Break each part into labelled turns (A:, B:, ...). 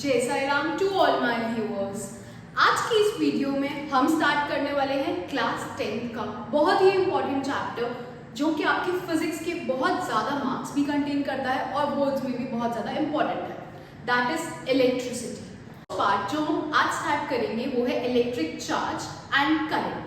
A: जय Sai Ram to all my viewers. आज की इस वीडियो में हम स्टार्ट करने वाले हैं क्लास 10 का बहुत ही इम्पोर्टेंट चैप्टर जो कि आपकी फिजिक्स के बहुत ज़्यादा मार्क्स भी कंटेन करता है और बोर्ड्स में भी बहुत ज़्यादा इम्पोर्टेंट है, दैट इज इलेक्ट्रिसिटी। पार्ट जो हम आज स्टार्ट करेंगे वो है इलेक्ट्रिक चार्ज एंड करंट।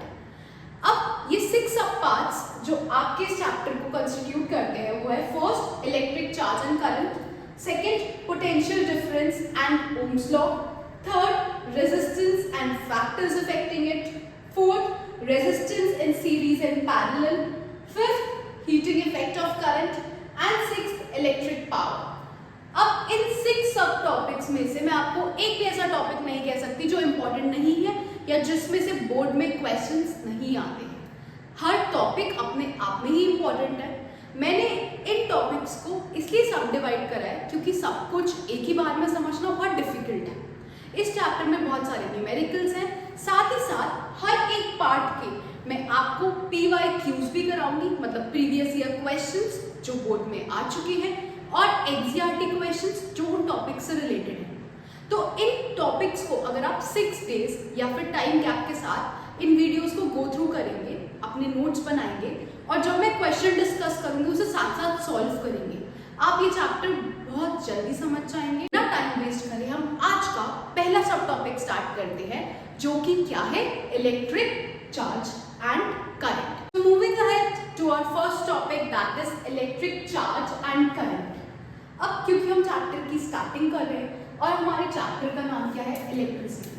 A: अब ये 6 सब पार्ट्स जो आपके इस चैप्टर को कंस्टिट्यूट करते हैं वो है first electric charge and current, second potential difference and Ohm's law, third resistance and factors affecting it, fourth resistance in series and parallel, fifth heating effect of current and sixth electric power। अब इन 6 सब topics में से मैं आपको एक भी ऐसा topic नहीं कह सकती जो इम्पोर्टेंट नहीं है या जिसमें से बोर्ड में क्वेश्चंस नहीं आते हैं। हर टॉपिक अपने आप में ही इम्पोर्टेंट है। मैंने इन टॉपिक्स को इसलिए सब डिवाइड करा है क्योंकि सब कुछ एक ही बार में समझना बहुत डिफिकल्ट है। इस चैप्टर में बहुत सारे न्यूमेरिकल्स हैं, साथ ही साथ हर एक पार्ट के मैं आपको PYQs भी कराऊंगी, मतलब प्रीवियस ईयर क्वेश्चंस जो बोर्ड में आ चुके हैं और NCERT क्वेश्चंस जो उन टॉपिक से रिलेटेड हैं। तो इन टॉपिक्स को अगर आप 6 डेज या फिर टाइम गैप के साथ इन वीडियोस को गो थ्रू करेंगे, अपने नोट्स बनाएंगे और जब मैं क्वेश्चन डिस्कस करूंगी उसे साथ साथ सॉल्व करेंगे, आप ये चैप्टर बहुत जल्दी समझ जाएंगे। ना टाइम वेस्ट करें, हम आज का पहला सब टॉपिक स्टार्ट करते हैं जो कि क्या है, electric charge and current. Moving ahead to our first topic that is electric charge and current. अब क्योंकि हम चैप्टर की स्टार्टिंग कर रहे हैं और हमारे चैप्टर का नाम क्या है, इलेक्ट्रिसिटी,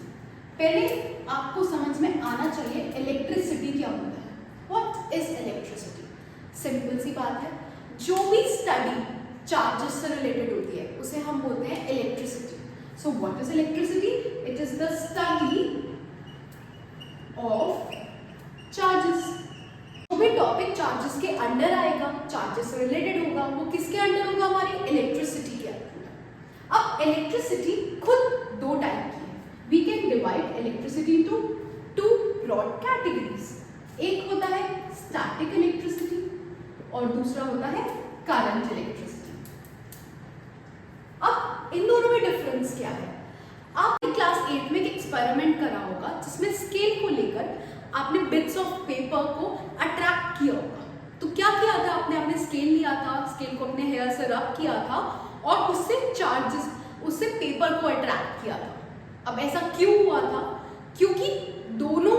A: पहले आपको समझ में आना चाहिए इलेक्ट्रिसिटी क्या होता है। What is electricity? सिंपल सी बात है, जो भी स्टडी चार्जेस से रिलेटेड होती है उसे हम बोलते हैं electricity. So what is electricity? It is the study of charges. जो भी टॉपिक चार्जेस के अंडर आएगा, चार्जेस से रिलेटेड होगा, वो किसके अंडर होगा, हमारी इलेक्ट्रिसिटी के अंडर। अब इलेक्ट्रिसिटी खुद दो टाइप की है। We can divide electricity into 2 broad categories. एक होता है स्टैटिक इलेक्ट्रिसिटी और दूसरा होता है करंट इलेक्ट्रिसिटी। अब इन दोनों में डिफरेंस क्या है? आपने क्लास 8 में एक एक्सपेरिमेंट करा होगा जिसमें स्केल को लेकर आपने बिट्स ऑफ पेपर को अट्रैक्ट किया होगा। तो क्या किया था आपने? आपने स्केल लिया था, स्केल को अपने हेयर से रब किया था और उससे चार्जेस, उससे पेपर को अट्रैक्ट किया था। अब ऐसा क्यों हुआ था? क्योंकि दोनों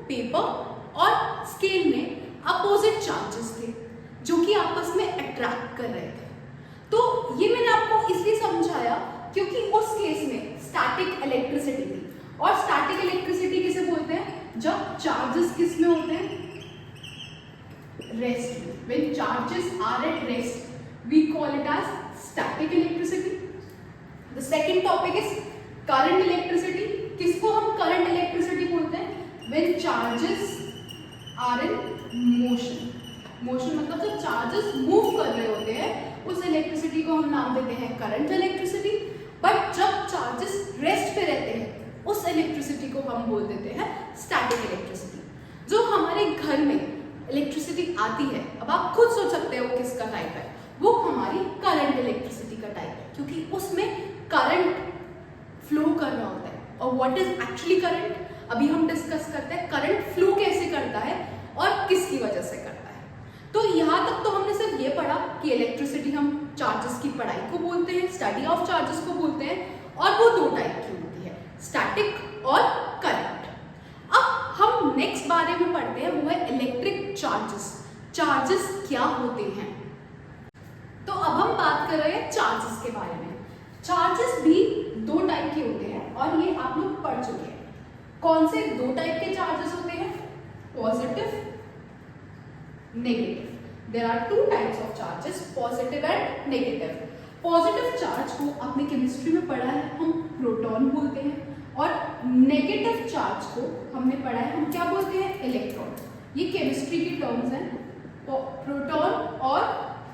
A: पेपर और स्केल में अपोजिट चार्जेस थे जो कि आपस में अट्रैक्ट कर रहे थे। तो ये मैंने आपको इसलिए समझाया क्योंकि उस केस में स्टैटिक इलेक्ट्रिसिटी थी। और स्टैटिक इलेक्ट्रिसिटी किसे बोलते हैं? जब चार्जेस किस में होते हैं, रेस्ट में। When charges are at rest we call it as static electricity. The second topic is current electricity. किसको हम करंट इलेक्ट्रिसिटी बोलते हैं? When charges are in motion. Motion मतलब जब चार्जेस मूव कर रहे होते हैं उस इलेक्ट्रिसिटी को हम नाम देते हैं करंट इलेक्ट्रिसिटी। बट जब चार्जेस रेस्ट पे रहते हैं उस इलेक्ट्रिसिटी को हम बोल देते हैं स्टैटिक इलेक्ट्रिसिटी। जो हमारे घर में इलेक्ट्रिसिटी आती है, अब आप खुद सोच सकते हो किसका टाइप है, वो हमारी करंट इलेक्ट्रिसिटी का टाइप है क्योंकि उसमें करंट फ्लो कर रहा होता है। और व्हाट इज एक्चुअली करंट अभी हम डिस्कस करते हैं। करंट फ्लो कैसे करता है और किसकी वजह से करता है। तो यहाँ तक तो हमने सिर्फ ये पढ़ा कि इलेक्ट्रिसिटी हम चार्जेस की पढ़ाई को बोलते हैं, स्टडी ऑफ चार्जेस को बोलते हैं, और वो दो टाइप की होती है, स्टैटिक और करंट। अब हम नेक्स्ट बारे में पढ़ते हैं, वो है इलेक्ट्रिक चार्जेस। चार्जेस क्या होते हैं? तो अब हम बात कर रहे हैं चार्जेस के बारे में। चार्जेस भी दो टाइप के होते हैं और ये आप लोग पढ़ चुके हैं। कौन से दो टाइप के चार्जेस होते हैं? Positive, negative. There are 2 types of charges, positive and negative. Positive charge को आपने केमिस्ट्री में पढ़ा है, हम प्रोटॉन बोलते हैं, और नेगेटिव चार्ज को हमने पढ़ा है, हम क्या बोलते हैं? इलेक्ट्रॉन। ये केमिस्ट्री की टर्म्स हैं, प्रोटॉन और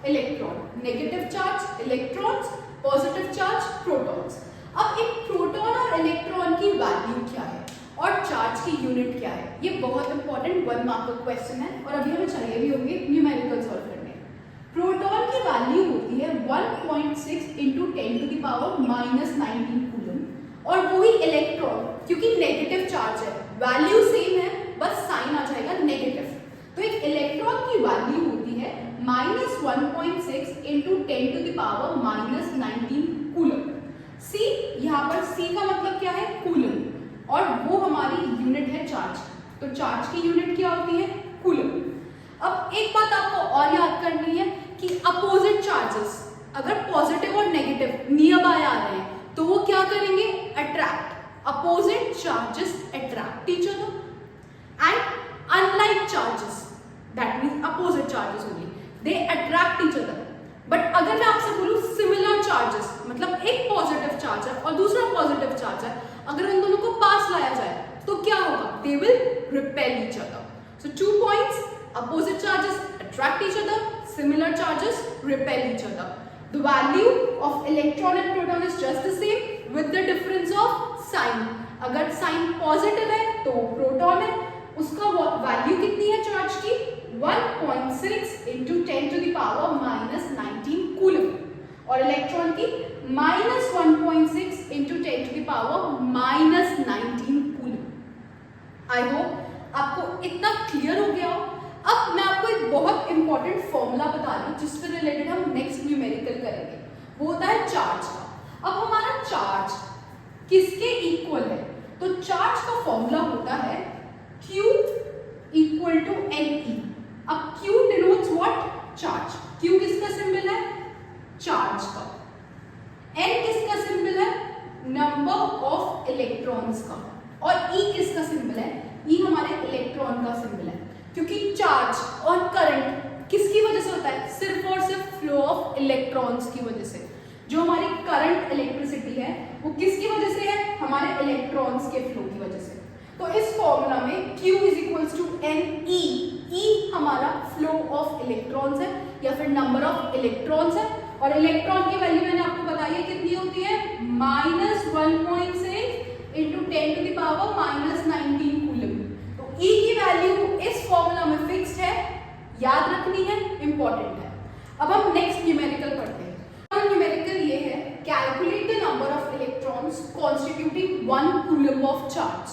A: electron. Negative charge electrons, positive charge protons. अब इन प्रोटॉन और इलेक्ट्रॉन की वैल्यू क्या है और चार्ज की यूनिट क्या है, ये बहुत इंपॉर्टेंट 1 मार्क का क्वेश्चन है और अभी हमें चाहिए भी होंगे न्यूमेरिकल सॉल्व करने। प्रोटॉन की वैल्यू होती है 1.6 × 10⁻⁻⁹ कूलम इलेक्ट्रॉन क्योंकि नेगेटिव चार्ज है, वैल्यू सेम है, बस साइन आ जाएगा नेगेटिव। तो एक इलेक्ट्रॉन की वैल्यू होती है -1.6 into 10 to the power -19 coulomb. C, यहाँ पर सी का मतलब क्या है, कूलम, और वो हमारी यूनिट है चार्ज। तो चार्ज की यूनिट क्या होती है, कूलम। अब एक बात आपको और याद करनी है कि अपोजिट चार्जेस अगर पॉजिटिव और नेगेटिव नियर बाय आ रहे हैं तो वो क्या करेंगे, attract. Opposite charges attract each other and unlike charges, that means opposite charges only, they attract each other. But अगर मैं आपसे बोलूं सिमिलर चार्जेस, मतलब एक पॉजिटिव चार्ज है और दूसरा पॉजिटिव चार्ज है, अगर उन दोनों को पास लाया जाए तो क्या होगा, they will repel each other. So 2 points, opposite charges attract each other, similar charges repel each other. The value of electron and proton is just the same with the difference of sign. अगर sign positive है तो proton है, उसका value कितनी है charge की, 1.6 into 10 to the power -19 coulomb, और electron की -1.6 into 10 to the power -19 coulomb. I hope आपको इतना क्लियर हो गया हो। अब मैं आपको एक बहुत इंपॉर्टेंट फॉर्मूला बता रही हूँ जिससे रिलेटेड हम नेक्स्ट न्यूमेरिकल करेंगे, वो होता है चार्ज का। अब हमारा चार्ज किसके इक्वल है, तो चार्ज का फॉर्मूला होता है Q इक्वल टू Ne। अब Q denotes what, charge. Q किसका सिंबल है, चार्ज का। N किसका सिंबल है, नंबर ऑफ इलेक्ट्रॉन्स का, और E किसका सिंबल है, E हमारे इलेक्ट्रॉन का सिंबल है। क्योंकि चार्ज और करंट किसकी वजह से होता है, सिर्फ और सिर्फ फ्लो ऑफ इलेक्ट्रॉन्स की वजह से। जो हमारी करंट इलेक्ट्रिसिटी है वो किसकी वजह से है, हमारे इलेक्ट्रॉन्स के फ्लो की वजह से। तो इस फॉर्मूला में Q is equals to Ne, E हमारा फ्लो ऑफ इलेक्ट्रॉन्स है या फिर नंबर ऑफ इलेक्ट्रॉन्स है, और इलेक्ट्रॉन की वैल्यू मैंने आपको बताई है कितनी होती है, -1.6 into 10 to the power -19 coulomb. तो E की वैल्यू इस फॉर्मूला में फिक्स्ड है, याद रखनी है, इंपॉर्टेंट है। अब हम नेक्स्ट न्यूमेरिकल पढ़ते हैं। न्यूमेरिकल ये है, calculate the number of electrons constituting 1 coulomb of charge.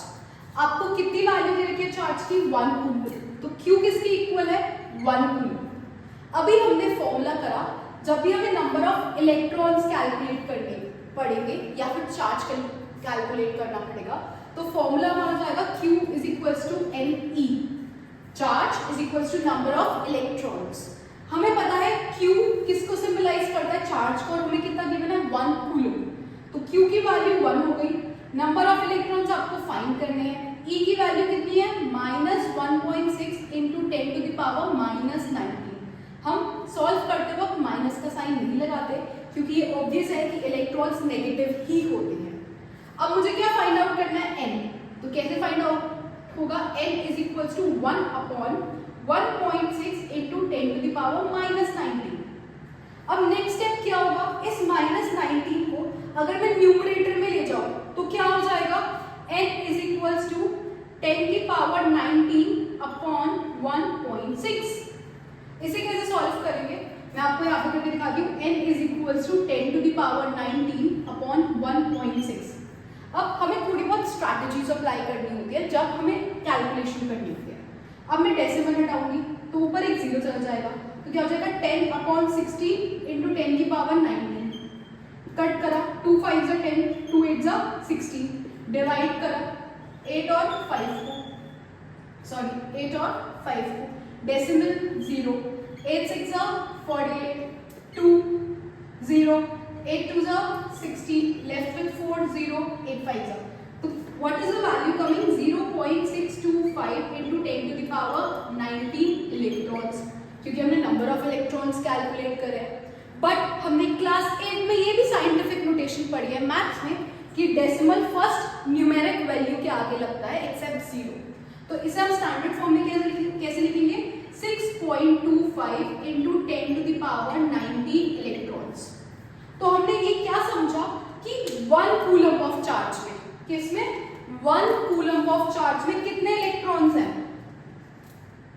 A: आपको कितनी वैल्यू दे रखी है चार्ज की, 1 कूलम। तो Q किसके इक्वल है, 1 कूलम। अभी हमने फॉर्मूला करा, जब भी हमें नंबर ऑफ इलेक्ट्रॉन्स कैलकुलेट करने पड़ेंगे या फिर चार्ज कैलकुलेट करना पड़ेगा, तो फॉर्मूला हमारा जाएगा Q is equals to Ne, charge is equals to number of electrons. हमें पता है Q किसको सिंबलाइज करता है, चार्ज को, और हमें कितना गिवन है, 1 कूलम। तो Q की वैल्यू 1 हो गई। नंबर ऑफ इलेक्ट्रॉन्स आपको फाइंड करने हैं, E की वैल्यू कितनी है, -1.6 इंटू 10 टू द पावर -19। हम सॉल्व करते वक्त माइनस का साइन नहीं लगाते क्योंकि ये ऑब्वियस है कि इलेक्ट्रॉन्स नेगेटिव ही होते हैं। अब मुझे क्या फाइंड आउट करना है, n। तो कैसे फाइंड आउट होगा, n is equals to 1 upon 1.6 into 10 to the power -19। अब नेक्स्ट स्टेप क्या होगा, इस -19 को अगर मैं न्यूमरेटर में ले जाऊं तो क्या हो जाएगा, n इज इक्वल्स टू 10 की पावर 19 अपॉन 1.6। इसे कैसे सॉल्व करेंगे, मैं आपको यहाँ पे करके दिखाती हूँ। n is equals to 10 to the power 19 upon 1.6। अब हमें थोड़ी बहुत स्ट्रैटेजीज अप्लाई करनी होती है जब हमें कैलकुलेशन करनी होती है। अब मैं डेसिमल हटाऊंगी तो ऊपर एक जीरो चला जाएगा, तो क्या हो जाएगा, 10 अपॉन 16 इंटू 10 की पावर 19। कट करा, 2 5 जा 10, 2 8 जा 16, डिवाइड करा 8 और 5 को, सॉरी 8 और 5 को, डेसिमल 0, 8 6 जा 48, 2 0, 8 2 जा 16, left with 4 0, 8 5 जा, तो what is the value coming, 0.625 into 10 to the power 19 electrons, क्योंकि हमने नंबर ऑफ इलेक्ट्रॉन्स कैलकुलेट करे। बट हमने क्लास 8 में ये भी साइंटिफिक नोटेशन पढ़ी है मैथ्स में कि डेसिमल फर्स्ट न्यूमेरिक वैल्यू के आगे लगता है एक्सेप्ट 0। तो इसे हम स्टैंडर्ड फॉर्म में कैसे लिखेंगे, 6.25 into 10 to the power 19 electrons. तो हमने ये क्या समझा कि 1 कूलम ऑफ चार्ज में, किसमें, 1 कूलम ऑफ चार्ज में कितने इलेक्ट्रॉन्स हैं,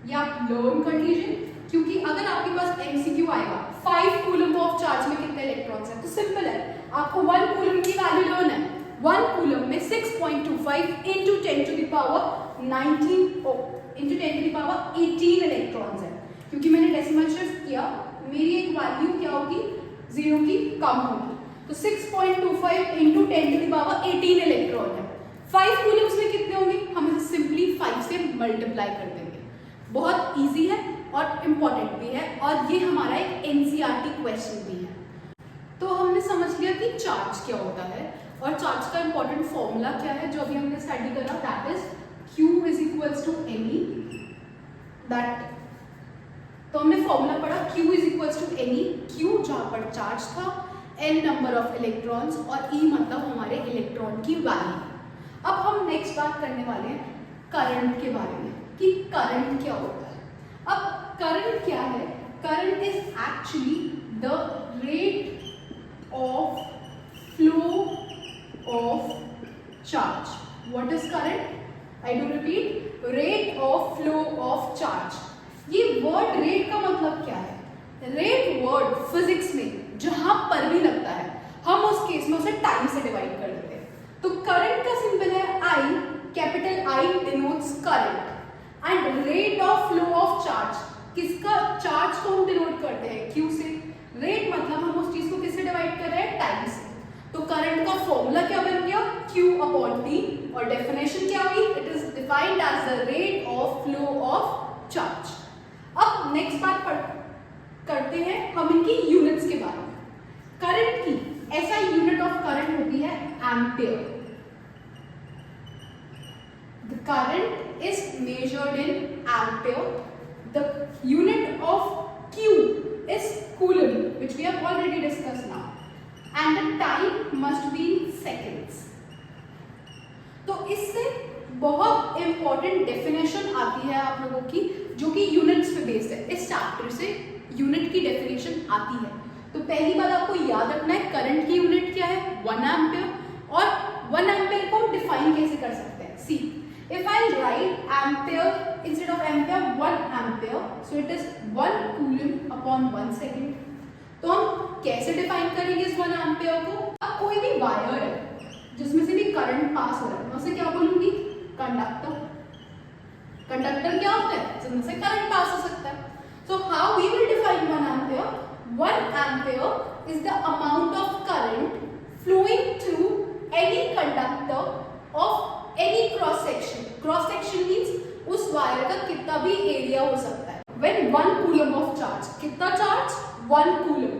A: ये आप लर्न कर लीजिए, क्योंकि अगर आपके पास एमसीक्यू आएगा 5 कूलम ऑफ चार्ज में कितने इलेक्ट्रॉन्स हैं, तो सिंपल है, आपको 1 कूलम की वैल्यू लर्न है। 1 कूलम में 6 6.25 into 10 to the power 19 into 10 to the power 18 electrons है। क्योंकि मैंने डेसिमल शिफ्ट किया, मेरी एक वैल्यू क्या होगी, 0 की कम होगी। तो 6.25 into 10 to the power 18 electron है। 5 कूलम्स में कितने होंगे, हम इसे सिंपली 5 से मल्टीप्लाई कर देंगे। बहुत इजी है और इम्पोर्टेंट भी है, और ये हमारा एक एनसीईआरटी क्वेश्चन भी है। तो हमने समझ लिया कि चार्ज क्या होता है और चार्ज का इंपॉर्टेंट फॉर्मूला क्या है जो अभी हमने स्टडी करा, that is Q is equals to NE। That तो हमने फॉर्मूला पढ़ा, Q is equals to NE, Q जहाँ पर चार्ज था, N नंबर ऑफ इलेक्ट्रॉन्स और E मतलब हमारे इलेक्ट्रॉन की वैल्यू। अब हम नेक्स्ट बात करने वाले हैं करंट के बारे में कि करंट क्या होता है। अब करंट क्या है, current is actually the rate of flow of charge. What is current? I do repeat, rate of flow of charge. ये वर्ड रेट का मतलब क्या है, रेट वर्ड फिजिक्स में जहां पर भी लगता है हम उस केस में उसे टाइम से डिवाइड कर देते हैं। तो करंट का सिंबल है I, capital I denotes current, and rate of flow of charge, किसका चार्ज को हम डिनोट करते हैं Q से। रेट मतलब हम उस चीज को किससे डिवाइड कर रहे हैं, टाइम से। तो करंट का फॉर्मूला क्या बन गया, Q अपॉन T, और डेफिनेशन क्या हुई, it is defined as the rate of flow of charge. अब नेक्स्ट बात करते हैं हम इनकी यूनिट्स के बारे में। करंट की ऐसा यूनिट ऑफ करंट होती है ampere. The current is measured in ampere. The unit of Q is coulomb, which we have already discussed now, and the time must be in seconds. तो इससे बहुत इंपॉर्टेंट डेफिनेशन आती है आप लोगों की, जो कि यूनिट्स पे बेस्ड है। इस चैप्टर से यूनिट की डेफिनेशन आती है। तो पहली बात आपको याद रखना है, करंट की यूनिट क्या है, 1 एम्पियर। और 1 एम्पियर को हम डिफाइन कैसे कर सकते हैं, सी if I write ampere instead of ampere 1 ampere, so it is 1 coulomb upon 1 second। तो हम कैसे डिफाइन करेंगे इस 1 एम्पियर को। अब कोई भी वायर है जिसमें से भी करंट पास हो रहा है, मैं उसे क्या बोलूंगी, कंडक्टर। कंडक्टर क्या होता है, जिसमें से करंट पास हो सकता है। So how we will define 1 ampere, 1 ampere is the amount of current flowing through any conductor of any cross section. Cross section means उस वायर का कितना भी एरिया हो सकता है। व्हेन 1 कूलम ऑफ चार्ज, कितना charge, 1 coulomb,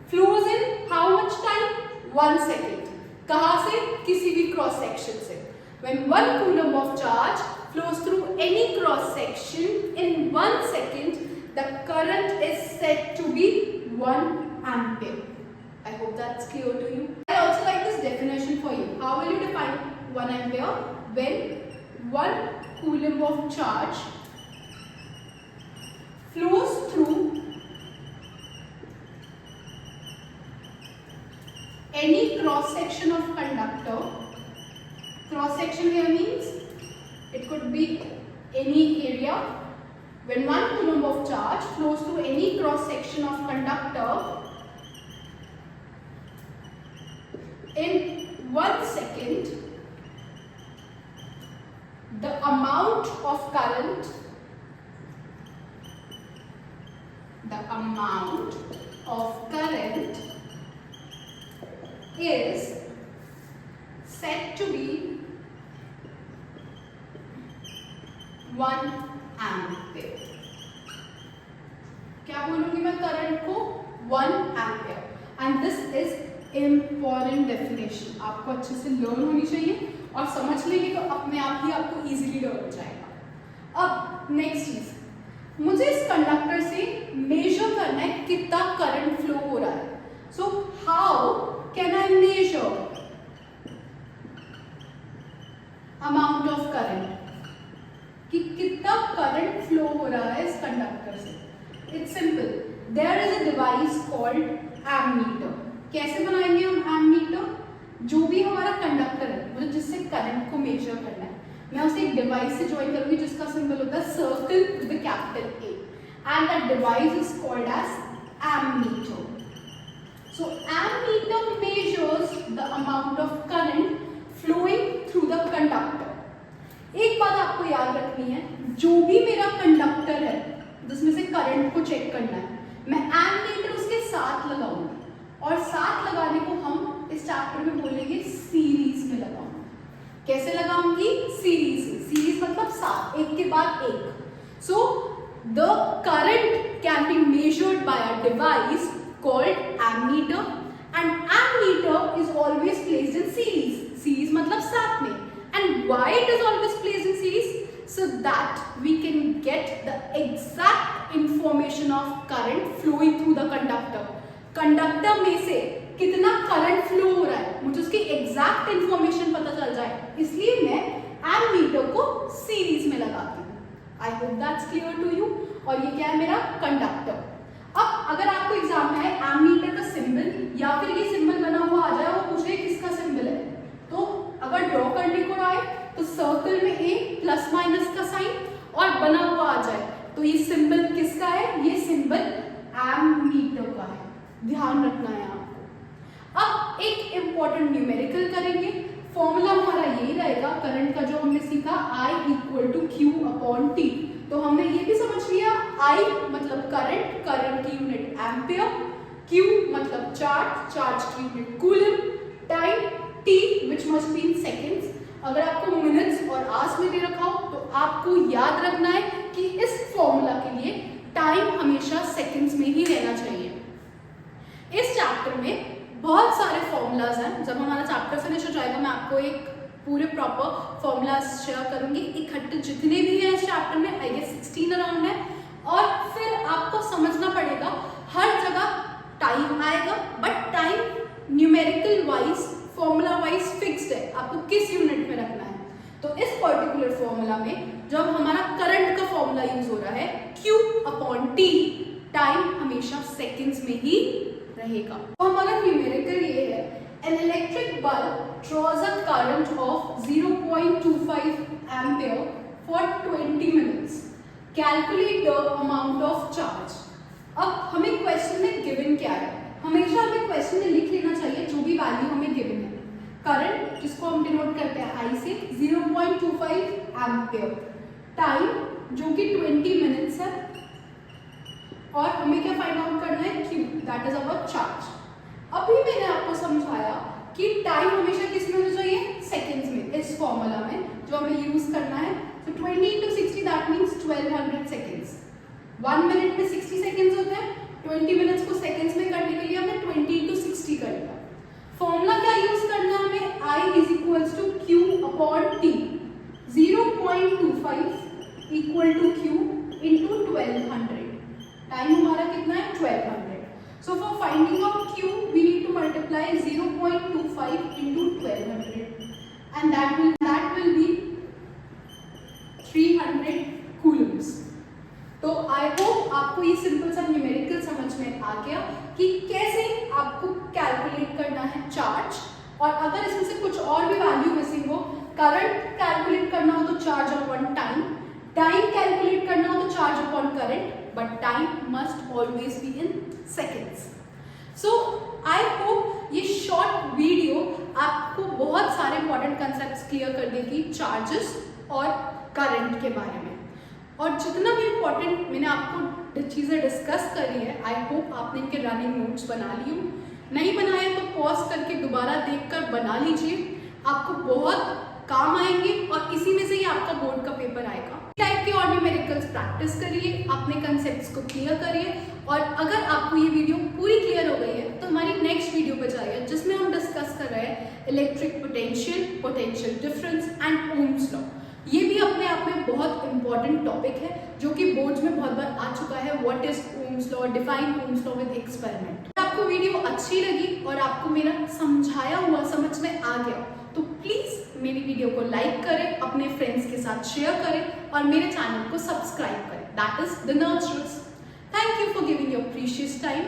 A: flows in how much time, 1 second. कहां से, किसी भी क्रॉस सेक्शन से। When 1 coulomb of charge flows through any cross section in 1 second, the current is said to be 1 ampere. I hope that's clear to you. I also like this definition for you. How will you define 1 ampere? When 1 coulomb of charge flows through any cross section of conductor, cross section here means it could be any area. When 1 coulomb of charge flows through any cross section of conductor in 1 second, the amount of current is said to be 1 ampere। क्या बोलूंगी मैं current को, 1 ampere. And this is important definition, आपको अच्छे से learn होनी चाहिए, और समझ लेंगे तो अपने आप ही आपको इजीली लर्न हो जाएगा। अब नेक्स्ट चीज, मुझे इस कंडक्टर से मेजर करना है कितना करंट फ्लो हो रहा है। So how can I measure amount of current, कि कितना करंट फ्लो हो रहा है इस कंडक्टर से। It's simple, there is a device called ammeter. कैसे बनाएंगे हम एमीटर, जो भी हमारा कंडक्टर है, मतलब जिससे करंट को मेजर करना है, मैं उसे एक डिवाइस से ज्वाइन करूंगी जिसका सिंबल होता है circle with the capital A, and that device is called as ammeter. So ammeter measures the amount of current flowing through the जो भी मेरा कंडक्टर है जिसमें से करंट को चेक करना है, मैं एमीटर उसके साथ लगाऊंगी, और साथ लगाने को हम इस चैप्टर में बोलेंगे सीरीज में लगाऊंगी। कैसे लगाऊंगी? सीरीज में। सीरीज मतलब साथ, एक के बाद एक। So the current can be measured by a device called ammeter, and ammeter is always placed in series. Series मतलब साथ में। And why it is always placed in series? So that we can get the exact information of current flowing through the conductor. Conductor में से कितना current flow हो रहा है, मुझे उसकी एग्जैक्ट इंफॉर्मेशन पता चल जाए, इसलिए मैं एमीटर को सीरीज में लगाती हूँ। I hope that's clear to you. और ये क्या है? मेरा कंडक्टर। अब अगर आपको एग्जाम में है एमीटर का सिंबल, या फिर ये सिंबल बना हुआ आ जाए और पूछे किसका सिंबल है, तो अगर ड्रॉ करने को आए तो सर्कल में ए प्लस माइनस का साइन और बना हुआ आ जाए, तो ये सिंबल किसका है? ये सिंबल एमीटर का है। ध्यान रखना है आपको। अब एक इंपॉर्टेंट न्यूमेरिकल करेंगे। फॉर्मूला हमारा यही रहेगा करंट का, जो हमने सीखा I equal to Q upon T. तो हमने ये भी समझ लिया I मतलब करंट, करंट की यूनिट एम्पियर, Q मतलब चार्ज, चार्ज की unit coulomb, time T which must be in seconds. अगर आपको मिनट्स और आवर्स में दे रखा हो तो आपको याद रखना है कि इस फॉर्मूला के लिए टाइम हमेशा सेकंड्स में ही रहना चाहिए। इस चैप्टर में बहुत सारे फॉर्मूलाज हैं। जब हमारा चैप्टर फिनिश हो जाएगा मैं आपको एक पूरे प्रॉपर फॉर्मूलाज शेयर करूंगी। इकट्ठे जितने भी हैं इस चैप्टर में, आई गेस 16 अराउंड है। और फिर आपको समझना पड़ेगा हर जगह टाइम आएगा, but time numerical wise, formula wise fixed है, आपको किस यूनिट में रखना है। तो इस पर्टिकुलर फॉर्मूला में जब हमारा करंट का फॉर्मूला यूज हो रहा है Q अपॉन T, टाइम हमेशा सेकंड्स में ही रहेगा। तो हमारा न्यूमेरिकल ये है, an electric bulb draws a current of 0.25 ampere for 20 minutes, calculate the amount of charge. अब हमें क्वेश्चन में गिवन क्या है, हमेशा हमें क्वेश्चन में लिख लेना चाहिए जो भी वैल्यू हमें गिवन है। करंट जिसको हम डिनोट करते हैं I से 0.25 एम्पियर, टाइम जो कि 20 मिनट्स है, और हमें क्या फाइंड आउट करना है? Q, that is our charge. अभी मैंने आपको समझाया कि टाइम हमेशा किस में होना चाहिए? सेकेंड्स में। इस फॉर्मूला में जो हमें यूज करना है, तो 20 into 60 that means 1200 seconds. 1 minute में 60 सेकेंड्स होते हैं, 20 मिनट्स को सेकेंड्स में करने के लिए हमने 20 into 60 कर लिया। फॉर्मूला क्या यूज करना है हमें? I is equals to Q upon T, 0.25 equal to Q into 1200। Time हमारा कितना है? 1200। So for finding of Q we need to multiply 0.25 into 1200, and that will be 300 coulombs. तो आई होप आपको ये सिंपल सा न्यूमेरिकल समझ में आ गया कि कैसे आपको कैलकुलेट करना है चार्ज। और अगर इसमें से कुछ और भी वैल्यू मिसिंग हो, करंट कैलकुलेट करना हो तो charge upon time, time calculate करना हो तो charge upon current, but time must always be in seconds. So I hope ये शॉर्ट वीडियो आपको बहुत सारे इंपॉर्टेंट कंसेप्ट्स क्लियर कर देगी चार्जेस और करंट के बारे में। और जितना भी इम्पोर्टेंट मैंने आपको चीज़ें डिस्कस करी है, आई होप आपने इनके रनिंग नोट्स बना लिए। नहीं बनाए तो पॉज करके दोबारा देखकर बना लीजिए, आपको बहुत काम आएंगे और इसी में से ही आपका बोर्ड का पेपर आएगा। टाइप के और न्यूमेरिकल्स प्रैक्टिस करिए, अपने कंसेप्ट्स को क्लियर करिए। और अगर आपको ये वीडियो पूरी क्लियर हो गई है तो हमारी नेक्स्ट वीडियो पर जाइए, जिसमें हम डिस्कस कर रहे हैं electric potential, potential difference and Ohm's law. ये भी अपने आप में बहुत इंपॉर्टेंट टॉपिक है जो कि बोर्ड्स में बहुत बार आ चुका है। What is Ohm's law, define Ohm's law with experiment. आपको वीडियो अच्छी लगी और आपको मेरा समझाया हुआ समझ में आ गया तो प्लीज मेरी वीडियो को लाइक करें, अपने फ्रेंड्स के साथ शेयर करें और मेरे चैनल को सब्सक्राइब करें। That is the nurturers. Thank you for giving your precious time.